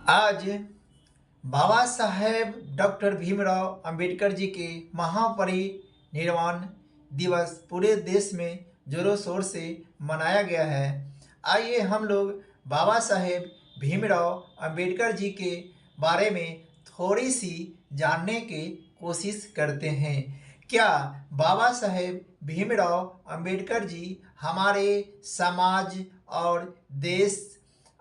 आज बाबा साहेब डॉक्टर भीमराव अंबेडकर जी के महापरिनिर्वाण दिवस पूरे देश में जोरों शोर से मनाया गया है। आइए हम लोग बाबा साहेब भीमराव अंबेडकर जी के बारे में थोड़ी सी जानने की कोशिश करते हैं। क्या बाबा साहेब भीमराव अंबेडकर जी हमारे समाज और देश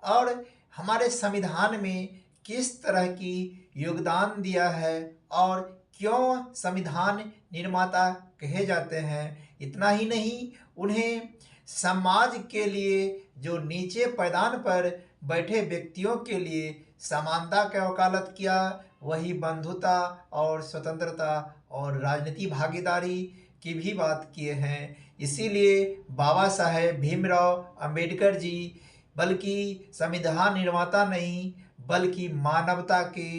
और हमारे संविधान में किस तरह की योगदान दिया है और क्यों संविधान निर्माता कहे जाते हैं। इतना ही नहीं, उन्हें समाज के लिए जो नीचे पायदान पर बैठे व्यक्तियों के लिए समानता का वकालत किया, वही बंधुता और स्वतंत्रता और राजनीति भागीदारी की भी बात किए हैं। इसीलिए बाबा साहेब भीमराव अंबेडकर जी बल्कि संविधान निर्माता नहीं बल्कि मानवता की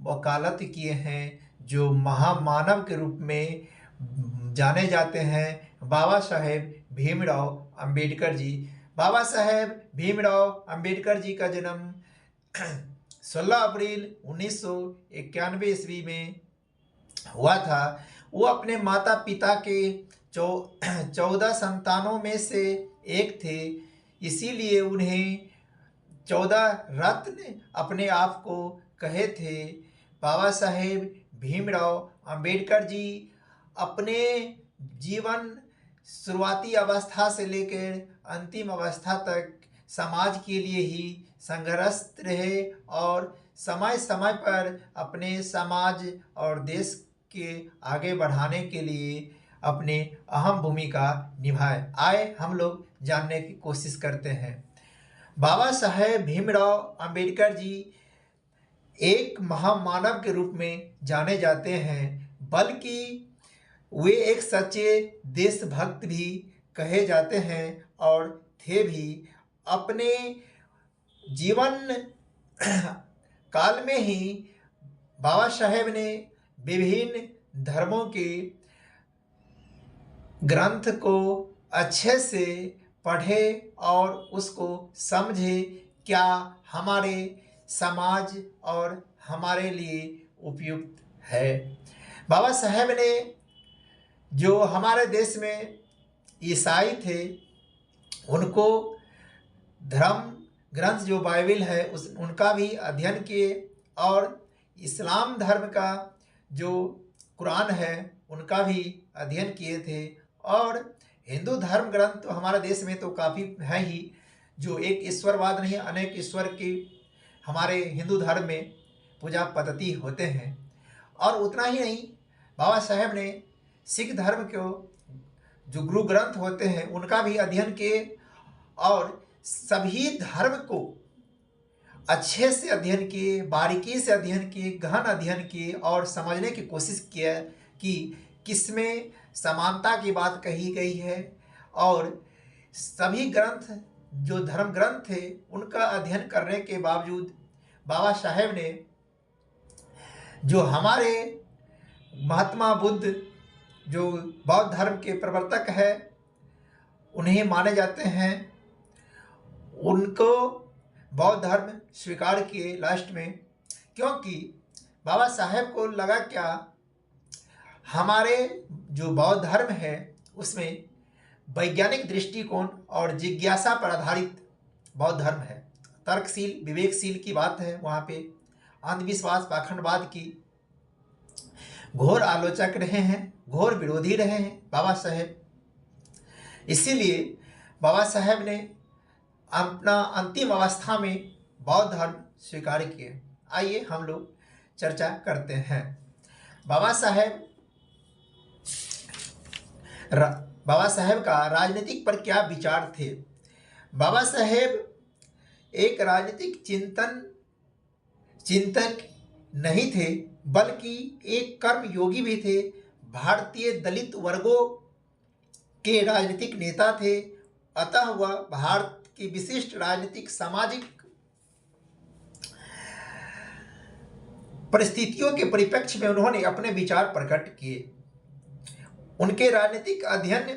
वकालत किए हैं, जो महामानव के रूप में जाने जाते हैं बाबा साहेब भीमराव अंबेडकर जी। बाबा साहेब भीमराव अंबेडकर जी का जन्म 16 अप्रैल 1991 ईस्वी में हुआ था। वो अपने माता पिता के 14 संतानों में से एक थे, इसीलिए उन्हें 14 रत्न अपने आप को कहे थे। बाबा साहेब भीमराव अंबेडकर जी अपने जीवन शुरुआती अवस्था से लेकर अंतिम अवस्था तक समाज के लिए ही संघर्षरत रहे और समय समय पर अपने समाज और देश के आगे बढ़ाने के लिए अपने अहम भूमिका निभाए। आए हम लोग जानने की कोशिश करते हैं। बाबा साहेब भीमराव अंबेडकर जी एक महामानव के रूप में जाने जाते हैं, बल्कि वे एक सच्चे देशभक्त भी कहे जाते हैं और थे भी। अपने जीवन काल में ही बाबा साहेब ने विभिन्न धर्मों के ग्रंथ को अच्छे से पढ़े और उसको समझे, क्या हमारे समाज और हमारे लिए उपयुक्त है। बाबा साहेब ने जो हमारे देश में ईसाई थे, उनको धर्म ग्रंथ जो बाइबल है उनका भी अध्ययन किए और इस्लाम धर्म का जो कुरान है उनका भी अध्ययन किए थे। और हिंदू धर्म ग्रंथ तो हमारे देश में तो काफ़ी है ही, जो एक ईश्वरवाद नहीं अनेक ईश्वर की हमारे हिंदू धर्म में पूजा पद्धति होते हैं। और उतना ही नहीं, बाबा साहेब ने सिख धर्म को जो गुरु ग्रंथ होते हैं उनका भी अध्ययन किए और सभी धर्म को अच्छे से अध्ययन किए, बारीकी से अध्ययन किए, गहन अध्ययन किए और समझने की कोशिश किया कि किसमें समानता की बात कही गई है। और सभी ग्रंथ जो धर्म ग्रंथ थे उनका अध्ययन करने के बावजूद बाबा साहेब ने जो हमारे महात्मा बुद्ध जो बौद्ध धर्म के प्रवर्तक है उन्हें माने जाते हैं, उनको बौद्ध धर्म स्वीकार किए लास्ट में, क्योंकि बाबा साहेब को लगा क्या हमारे जो बौद्ध धर्म है उसमें वैज्ञानिक दृष्टिकोण और जिज्ञासा पर आधारित बौद्ध धर्म है, तर्कशील विवेकशील की बात है। वहाँ पे अंधविश्वास पाखंडवाद की घोर आलोचक रहे हैं, घोर विरोधी रहे हैं बाबा साहेब। इसीलिए बाबा साहेब ने अपना अंतिम अवस्था में बौद्ध धर्म स्वीकार किए। आइए हम लोग चर्चा करते हैं। बाबा साहेब का राजनीतिक पर क्या विचार थे। बाबा साहेब एक राजनीतिक चिंतक नहीं थे, बल्कि एक कर्मयोगी भी थे। भारतीय दलित वर्गों के राजनीतिक नेता थे, अतः वह भारत की विशिष्ट राजनीतिक सामाजिक परिस्थितियों के परिप्रेक्ष्य में उन्होंने अपने विचार प्रकट किए। उनके राजनीतिक अध्ययन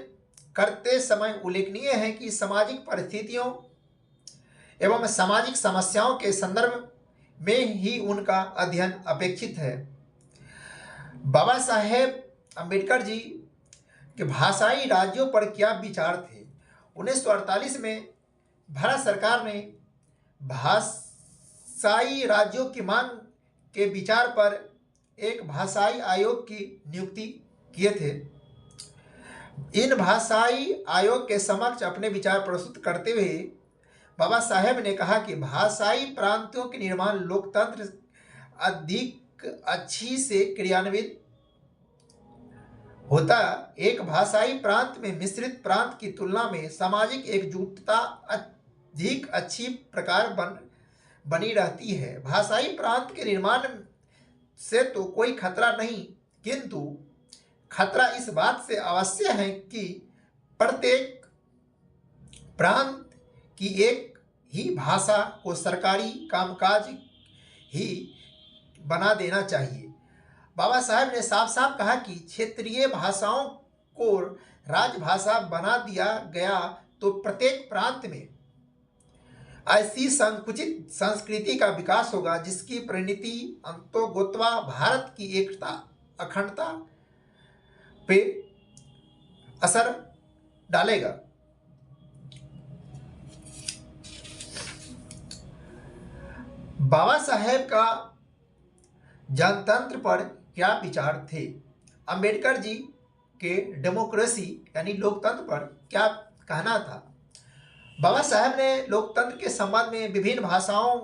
करते समय उल्लेखनीय है कि सामाजिक परिस्थितियों एवं सामाजिक समस्याओं के संदर्भ में ही उनका अध्ययन अपेक्षित है। बाबा साहेब अम्बेडकर जी के भाषाई राज्यों पर क्या विचार थे? 1948 में भारत सरकार ने भाषाई राज्यों की मांग के विचार पर एक भाषाई आयोग की नियुक्ति किए थे। इन भाषाई आयोग के समक्ष अपने विचार प्रस्तुत करते हुए बाबा साहेब ने कहा कि भाषाई प्रांतों के निर्माण लोकतंत्र अधिक अच्छी से क्रियान्वित होता। एक भाषाई प्रांत में मिश्रित प्रांत की तुलना में सामाजिक एकजुटता अधिक अच्छी प्रकार बनी रहती है। भाषाई प्रांत के निर्माण से तो कोई खतरा नहीं, किंतु खतरा इस बात से अवश्य है कि प्रत्येक प्रांत की एक ही भाषा को सरकारी कामकाज ही बना देना चाहिए। बाबा साहेब ने साफ साफ कहा कि क्षेत्रीय भाषाओं को राजभाषा बना दिया गया तो प्रत्येक प्रांत में ऐसी संकुचित संस्कृति का विकास होगा जिसकी परिणति अंतोगत्वा भारत की एकता अखंडता पे असर डालेगा। बाबा साहेब का जनतंत्र पर क्या विचार थे? अंबेडकर जी के डेमोक्रेसी यानी लोकतंत्र पर क्या कहना था? बाबा साहेब ने लोकतंत्र के संबंध में विभिन्न भाषाओं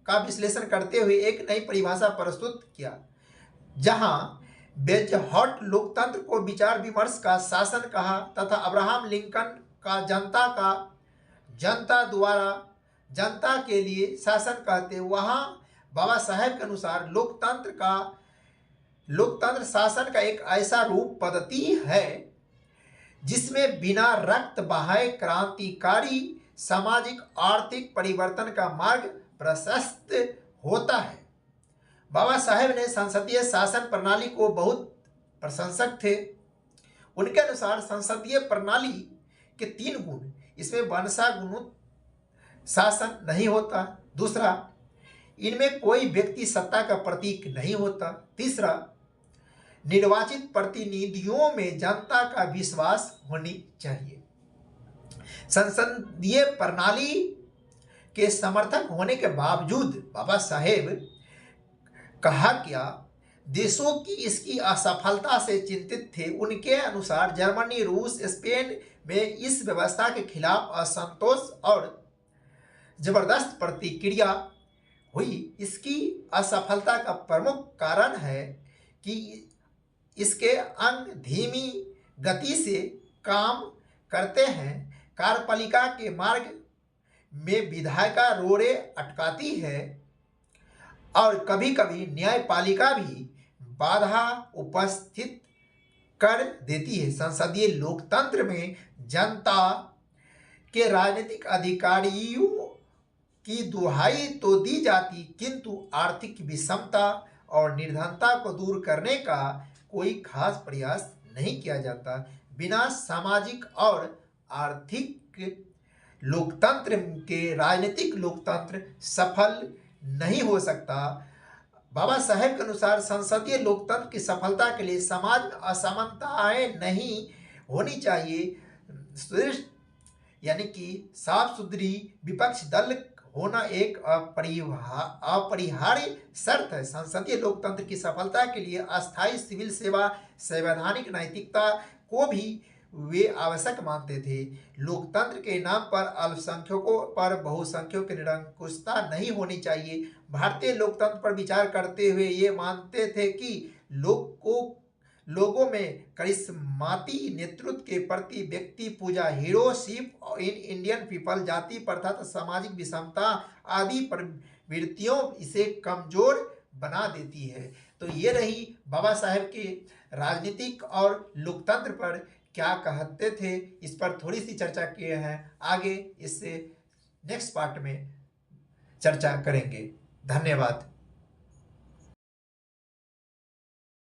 का विश्लेषण करते हुए एक नई परिभाषा प्रस्तुत किया, जहां बेजहॉट लोकतंत्र को विचार विमर्श का शासन कहा तथा अब्राहम लिंकन का जनता द्वारा जनता के लिए शासन कहते। वहां बाबा साहेब के अनुसार लोकतंत्र शासन का एक ऐसा रूप पद्धति है जिसमें बिना रक्त बहाए क्रांतिकारी सामाजिक आर्थिक परिवर्तन का मार्ग प्रशस्त होता है। बाबा साहेब ने संसदीय शासन प्रणाली को बहुत प्रशंसक थे। उनके अनुसार संसदीय प्रणाली के 3 गुण, इसमें वंशानुगत शासन नहीं होता। दूसरा, इनमें कोई व्यक्ति सत्ता का प्रतीक नहीं होता। तीसरा, निर्वाचित प्रतिनिधियों में जनता का विश्वास होनी चाहिए। संसदीय प्रणाली के समर्थक होने के बावजूद बाबा साहेब कहा क्या देशों की इसकी असफलता से चिंतित थे। उनके अनुसार जर्मनी, रूस, स्पेन में इस व्यवस्था के खिलाफ असंतोष और जबरदस्त प्रतिक्रिया हुई। इसकी असफलता का प्रमुख कारण है कि इसके अंग धीमी गति से काम करते हैं। कार्यपालिका के मार्ग में विधायिका रोड़े अटकाती है और कभी कभी न्यायपालिका भी बाधा उपस्थित कर देती है। संसदीय लोकतंत्र में जनता के राजनीतिक अधिकारियों की दुहाई तो दी जाती, किंतु आर्थिक विषमता और निर्धनता को दूर करने का कोई खास प्रयास नहीं किया जाता। बिना सामाजिक और आर्थिक लोकतंत्र के राजनीतिक लोकतंत्र सफल नहीं हो सकता। बाबा साहेब के अनुसार संसदीय लोकतंत्र की सफलता के लिए समाज में असमानताएं नहीं होनी चाहिए। यानी कि साफ सुथरी विपक्ष दल होना एक अपरिहार्य शर्त है। संसदीय लोकतंत्र की सफलता के लिए अस्थायी सिविल सेवा, संवैधानिक नैतिकता को भी वे आवश्यक मानते थे। लोकतंत्र के नाम पर अल्पसंख्यकों पर बहुसंख्यकों की निरंकुशता नहीं होनी चाहिए। भारतीय लोकतंत्र पर विचार करते हुए ये मानते थे कि लोगों में करिश्माती नेतृत्व के प्रति व्यक्ति पूजा, हीरोशिप इन इंडियन पीपल, जाति प्रथा तथा सामाजिक विषमता आदि प्रवृत्तियों इसे कमजोर बना देती है। तो ये रही बाबा साहेब के राजनीतिक और लोकतंत्र पर क्या कहते थे, इस पर थोड़ी सी चर्चा किए हैं। आगे इससे नेक्स्ट पार्ट में चर्चा करेंगे। धन्यवाद।